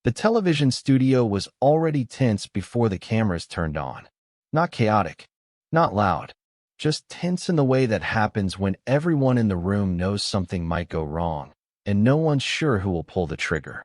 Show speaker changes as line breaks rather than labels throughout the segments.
The television studio was already tense before the cameras turned on. Not chaotic, not loud, just tense in the way that happens when everyone in the room knows something might go wrong, and no one's sure who will pull the trigger.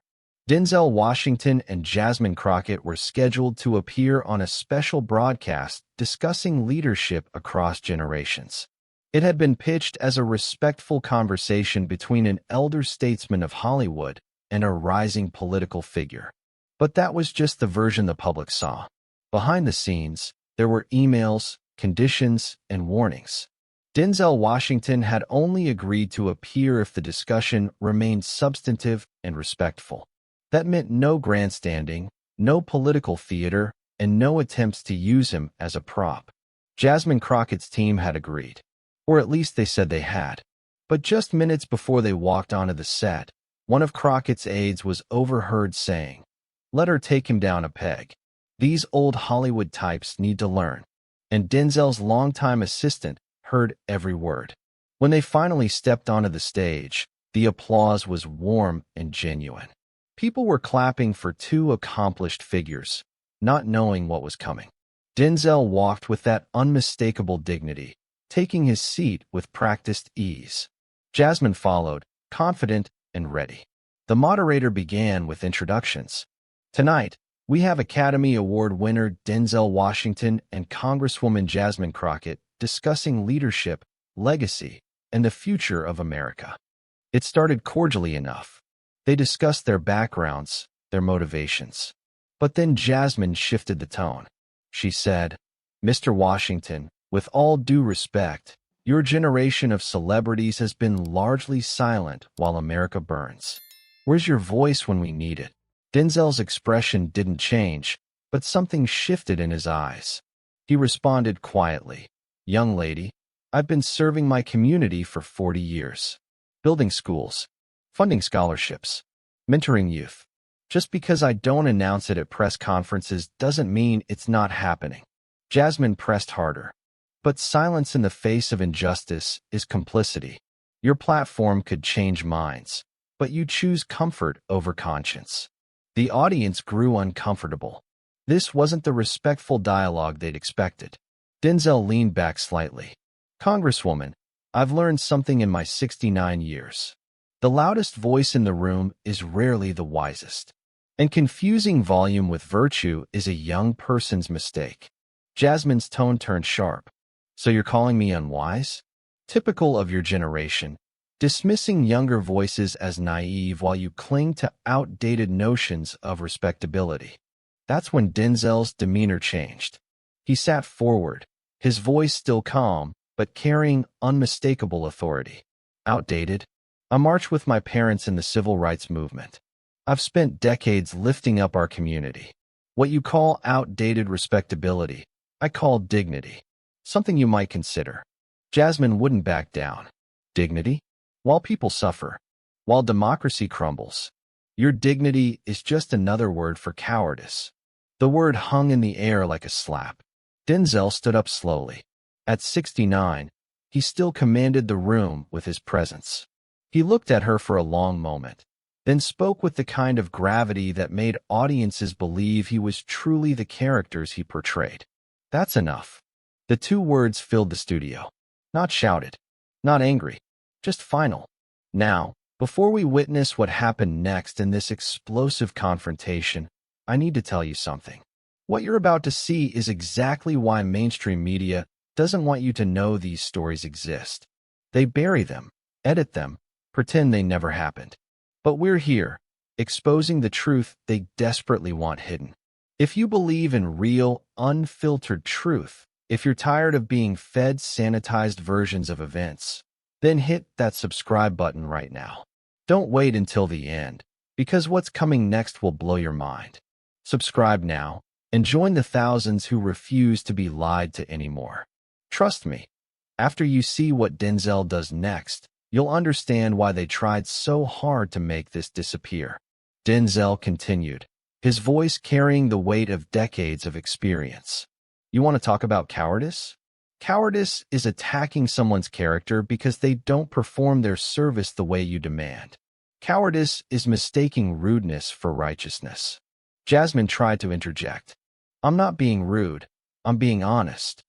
Denzel Washington and Jasmine Crockett were scheduled to appear on a special broadcast discussing leadership across generations. It had been pitched as a respectful conversation between an elder statesman of Hollywood and a rising political figure. But that was just the version the public saw. Behind the scenes, there were emails, conditions, and warnings. Denzel Washington had only agreed to appear if the discussion remained substantive and respectful. That meant no grandstanding, no political theater, and no attempts to use him as a prop. Jasmine Crockett's team had agreed, or at least they said they had. But just minutes before they walked onto the set, one of Crockett's aides was overheard saying, "Let her take him down a peg. These old Hollywood types need to learn." And Denzel's longtime assistant heard every word. When they finally stepped onto the stage, the applause was warm and genuine. People were clapping for two accomplished figures, not knowing what was coming. Denzel walked with that unmistakable dignity, taking his seat with practiced ease. Jasmine followed, confident and ready. The moderator began with introductions. "Tonight, we have Academy Award winner Denzel Washington and Congresswoman Jasmine Crockett discussing leadership, legacy, and the future of America." It started cordially enough. They discussed their backgrounds, their motivations. But then Jasmine shifted the tone. She said, "Mr. Washington, with all due respect, your generation of celebrities has been largely silent while America burns. Where's your voice when we need it?" Denzel's expression didn't change, but something shifted in his eyes. He responded quietly, "Young lady, I've been serving my community for 40 years. Building schools, funding scholarships, mentoring youth. Just because I don't announce it at press conferences doesn't mean it's not happening." Jasmine pressed harder. "But silence in the face of injustice is complicity. Your platform could change minds, but you choose comfort over conscience." The audience grew uncomfortable. This wasn't the respectful dialogue they'd expected. Denzel leaned back slightly. "Congresswoman, I've learned something in my 69 years. The loudest voice in the room is rarely the wisest. And confusing volume with virtue is a young person's mistake." Jasmine's tone turned sharp. "So you're calling me unwise? Typical of your generation, dismissing younger voices as naive while you cling to outdated notions of respectability." That's when Denzel's demeanor changed. He sat forward, his voice still calm, but carrying unmistakable authority. "Outdated? I marched with my parents in the civil rights movement. I've spent decades lifting up our community. What you call outdated respectability, I call dignity. Something you might consider." Jasmine wouldn't back down. "Dignity? While people suffer, while democracy crumbles, your dignity is just another word for cowardice." The word hung in the air like a slap. Denzel stood up slowly. At 69, he still commanded the room with his presence. He looked at her for a long moment, then spoke with the kind of gravity that made audiences believe he was truly the characters he portrayed. "That's enough." The two words filled the studio. Not shouted, not angry, just final. "Now, before we witness what happened next in this explosive confrontation, I need to tell you something. What you're about to see is exactly why mainstream media doesn't want you to know these stories exist. They bury them, edit them, pretend they never happened. But we're here, exposing the truth they desperately want hidden. If you believe in real, unfiltered truth, if you're tired of being fed sanitized versions of events, then hit that subscribe button right now. Don't wait until the end, because what's coming next will blow your mind. Subscribe now and join the thousands who refuse to be lied to anymore. Trust me, after you see what Denzel does next, you'll understand why they tried so hard to make this disappear." Denzel continued, his voice carrying the weight of decades of experience. "You want to talk about cowardice? Cowardice is attacking someone's character because they don't perform their service the way you demand. Cowardice is mistaking rudeness for righteousness. Jasmine tried to interject. I'm not being rude. I'm being honest.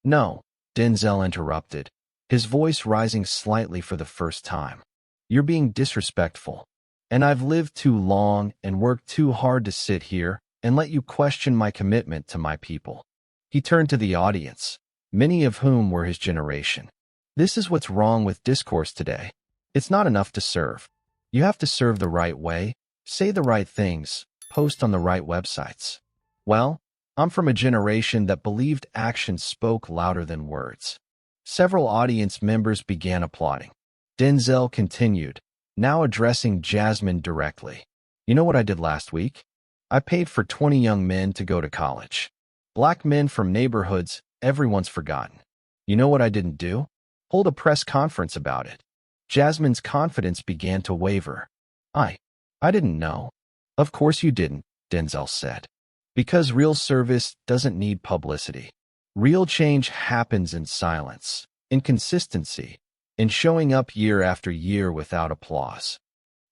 No, Denzel interrupted, his voice rising slightly for the first time. You're being disrespectful. And I've lived too long and worked too hard to sit here and let you question my commitment to my people. He turned to the audience, many of whom were his generation. This is what's wrong with discourse today. It's not enough to serve. You have to serve the right way, say the right things, post on the right websites. Well, I'm from a generation that believed actions spoke louder than words. Several audience members began applauding. Denzel continued, now addressing Jasmine directly. You know what I did last week? I paid for 20 young men to go to college. Black men from neighborhoods everyone's forgotten. You know what I didn't do? Hold a press conference about it. Jasmine's confidence began to waver. I didn't know. Of course you didn't, Denzel said. Because real service doesn't need publicity. Real change happens in silence, in consistency, in showing up year after year without applause.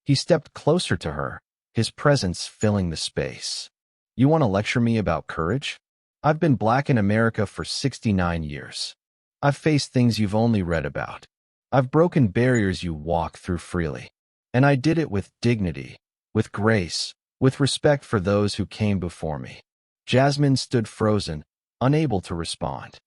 He stepped closer to her, his presence filling the space. You want to lecture me about courage? I've been Black in America for 69 years. I've faced things you've only read about. I've broken barriers you walk through freely. And I did it with dignity, with grace, with respect for those who came before me. Jasmine stood frozen, unable to respond.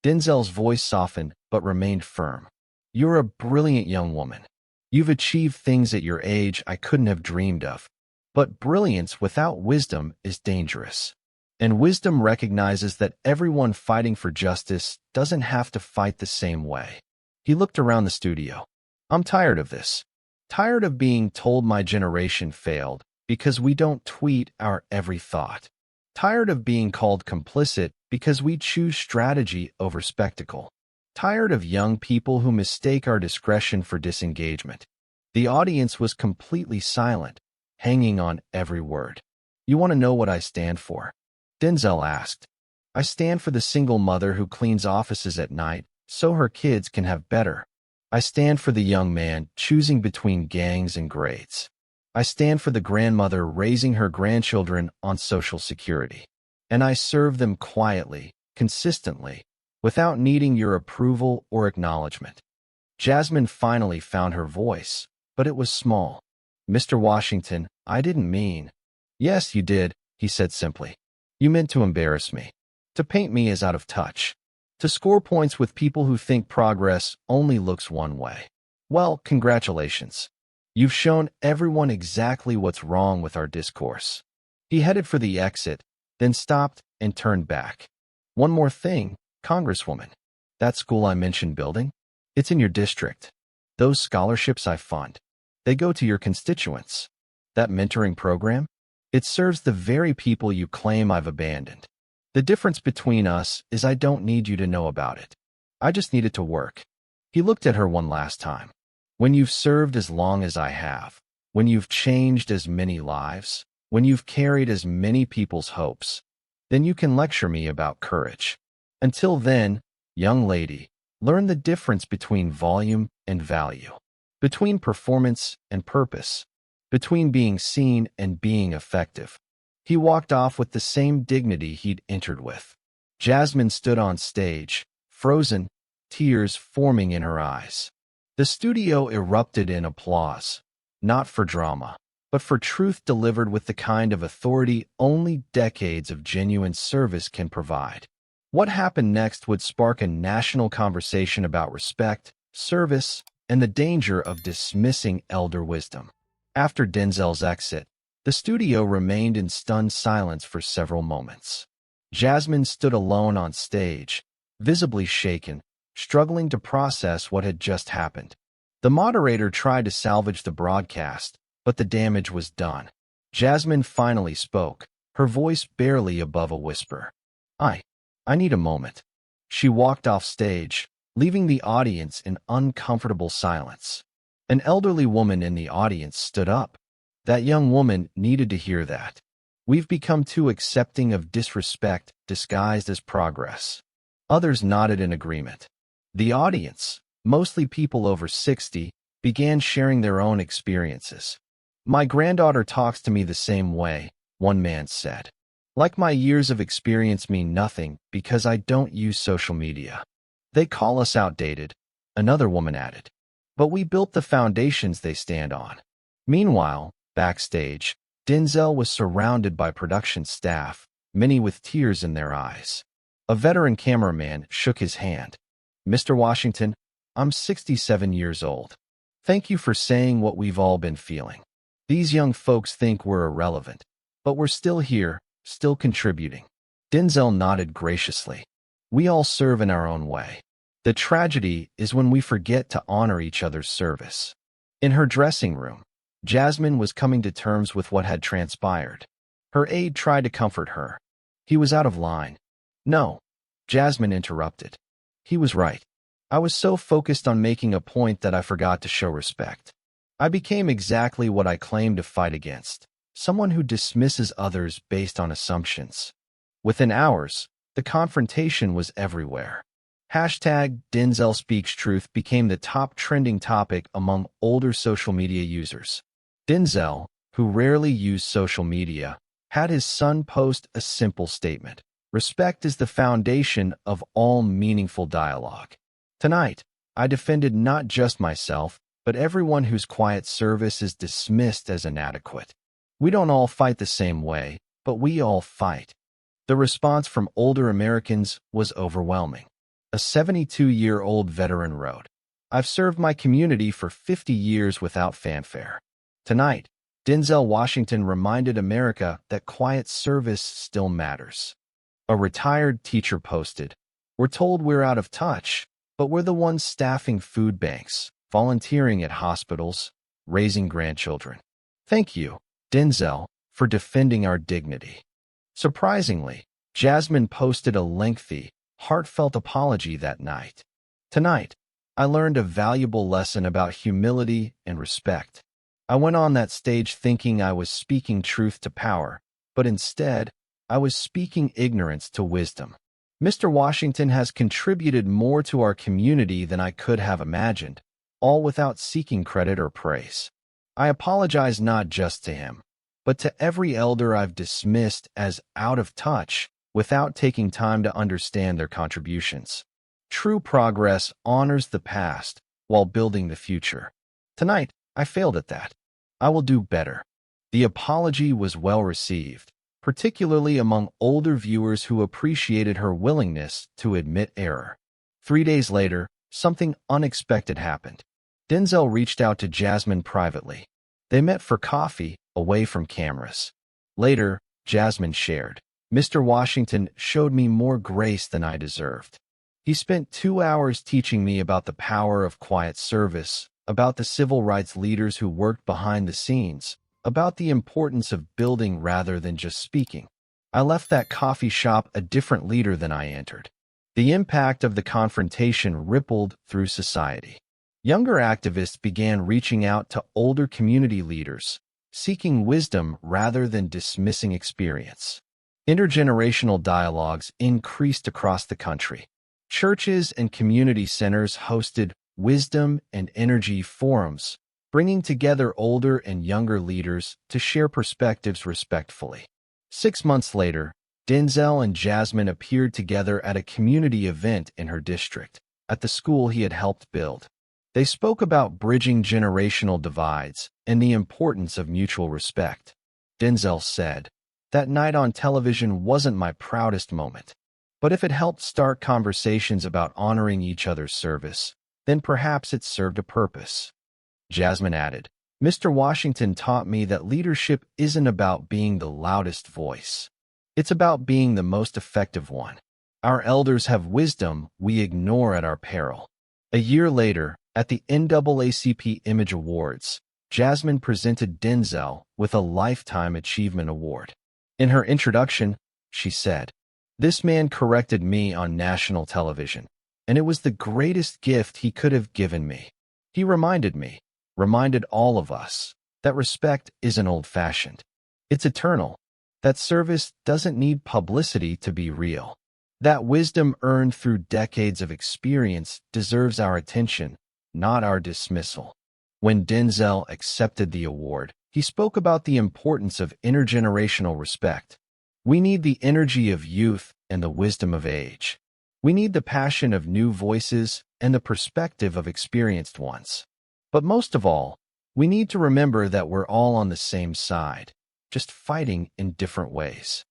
Denzel's voice softened but remained firm. You're a brilliant young woman. You've achieved things at your age I couldn't have dreamed of. But brilliance without wisdom is dangerous. And wisdom recognizes that everyone fighting for justice doesn't have to fight the same way. He looked around the studio. I'm tired of this. Tired of being told my generation failed because we don't tweet our every thought. Tired of being called complicit because we choose strategy over spectacle. Tired of young people who mistake our discretion for disengagement. The audience was completely silent, hanging on every word. You want to know what I stand for? Denzel asked. I stand for the single mother who cleans offices at night so her kids can have better. I stand for the young man choosing between gangs and grades. I stand for the grandmother raising her grandchildren on Social Security. And I serve them quietly, consistently, without needing your approval or acknowledgement. Jasmine finally found her voice, but it was small. Mr. Washington, I didn't mean. Yes, you did, he said simply. You meant to embarrass me, to paint me as out of touch, to score points with people who think progress only looks one way. Well, congratulations. You've shown everyone exactly what's wrong with our discourse. He headed for the exit, then stopped and turned back. One more thing, Congresswoman. That school I mentioned building? It's in your district. Those scholarships I fund, they go to your constituents. That mentoring program? It serves the very people you claim I've abandoned. The difference between us is I don't need you to know about it. I just need it to work. He looked at her one last time. When you've served as long as I have, when you've changed as many lives, when you've carried as many people's hopes, then you can lecture me about courage. Until then, young lady, learn the difference between volume and value, between performance and purpose, between being seen and being effective. He walked off with the same dignity he'd entered with. Jasmine stood on stage, frozen, tears forming in her eyes. The studio erupted in applause, not for drama, but for truth delivered with the kind of authority only decades of genuine service can provide. What happened next would spark a national conversation about respect, service, and the danger of dismissing elder wisdom. After Denzel's exit, the studio remained in stunned silence for several moments. Jasmine stood alone on stage, visibly shaken, struggling to process what had just happened. The moderator tried to salvage the broadcast, but the damage was done. Jasmine finally spoke, her voice barely above a whisper. I need a moment. She walked off stage, leaving the audience in uncomfortable silence. An elderly woman in the audience stood up. That young woman needed to hear that. We've become too accepting of disrespect disguised as progress. Others nodded in agreement. The audience, mostly people over 60, began sharing their own experiences. My granddaughter talks to me the same way, one man said. Like my years of experience mean nothing because I don't use social media. They call us outdated, another woman added. But we built the foundations they stand on. Meanwhile, backstage, Denzel was surrounded by production staff, many with tears in their eyes. A veteran cameraman shook his hand. Mr. Washington, I'm 67 years old. Thank you for saying what we've all been feeling. These young folks think we're irrelevant, but we're still here, still contributing. Denzel nodded graciously. We all serve in our own way. The tragedy is when we forget to honor each other's service. In her dressing room, Jasmine was coming to terms with what had transpired. Her aide tried to comfort her. He was out of line. No, Jasmine interrupted. He was right. I was so focused on making a point that I forgot to show respect. I became exactly what I claimed to fight against, someone who dismisses others based on assumptions. Within hours, the confrontation was everywhere. Hashtag Denzel Speaks Truth became the top trending topic among older social media users. Denzel, who rarely used social media, had his son post a simple statement. Respect is the foundation of all meaningful dialogue. Tonight, I defended not just myself, but everyone whose quiet service is dismissed as inadequate. We don't all fight the same way, but we all fight. The response from older Americans was overwhelming. A 72-year-old veteran wrote, I've served my community for 50 years without fanfare. Tonight, Denzel Washington reminded America that quiet service still matters. A retired teacher posted, We're told we're out of touch, but we're the ones staffing food banks, volunteering at hospitals, raising grandchildren. Thank you, Denzel, for defending our dignity. Surprisingly, Jasmine posted a lengthy, heartfelt apology that night. Tonight, I learned a valuable lesson about humility and respect. I went on that stage thinking I was speaking truth to power, but instead, I was speaking ignorance to wisdom. Mr. Washington has contributed more to our community than I could have imagined, all without seeking credit or praise. I apologize not just to him, but to every elder I've dismissed as out of touch without taking time to understand their contributions. True progress honors the past while building the future. Tonight, I failed at that. I will do better. The apology was well received, particularly among older viewers who appreciated her willingness to admit error. 3 days later, something unexpected happened. Denzel reached out to Jasmine privately. They met for coffee, away from cameras. Later, Jasmine shared, Mr. Washington showed me more grace than I deserved. He spent 2 hours teaching me about the power of quiet service, about the civil rights leaders who worked behind the scenes, about the importance of building rather than just speaking. I left that coffee shop a different leader than I entered. The impact of the confrontation rippled through society. Younger activists began reaching out to older community leaders, seeking wisdom rather than dismissing experience. Intergenerational dialogues increased across the country. Churches and community centers hosted wisdom and energy forums, bringing together older and younger leaders to share perspectives respectfully. 6 months later, Denzel and Jasmine appeared together at a community event in her district, at the school he had helped build. They spoke about bridging generational divides and the importance of mutual respect. Denzel said, That night on television wasn't my proudest moment, but if it helped start conversations about honoring each other's service, then perhaps it served a purpose. Jasmine added, Mr. Washington taught me that leadership isn't about being the loudest voice. It's about being the most effective one. Our elders have wisdom we ignore at our peril. A year later, at the NAACP Image Awards, Jasmine presented Denzel with a Lifetime Achievement Award. In her introduction, she said, This man corrected me on national television, and it was the greatest gift he could have given me. He reminded all of us, that respect isn't old-fashioned. It's eternal. That service doesn't need publicity to be real. That wisdom earned through decades of experience deserves our attention, not our dismissal. When Denzel accepted the award, He spoke about the importance of intergenerational respect. We need the energy of youth and the wisdom of age. We need the passion of new voices and the perspective of experienced ones. But most of all, we need to remember that we're all on the same side, just fighting in different ways.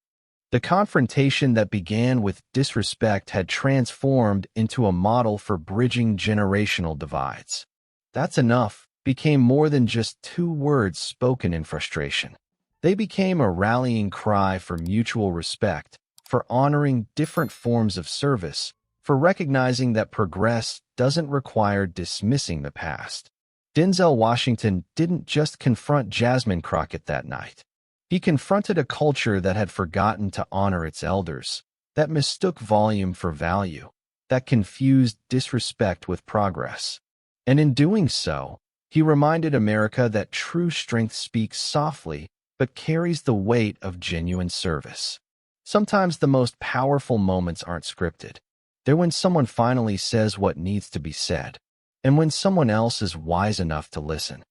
The confrontation that began with disrespect had transformed into a model for bridging generational divides. "That's enough" became more than just two words spoken in frustration. They became a rallying cry for mutual respect, for honoring different forms of service, for recognizing that progress doesn't require dismissing the past. Denzel Washington didn't just confront Jasmine Crockett that night. He confronted a culture that had forgotten to honor its elders, that mistook volume for value, that confused disrespect with progress. And in doing so, he reminded America that true strength speaks softly but carries the weight of genuine service. Sometimes the most powerful moments aren't scripted. They're when someone finally says what needs to be said, and when someone else is wise enough to listen.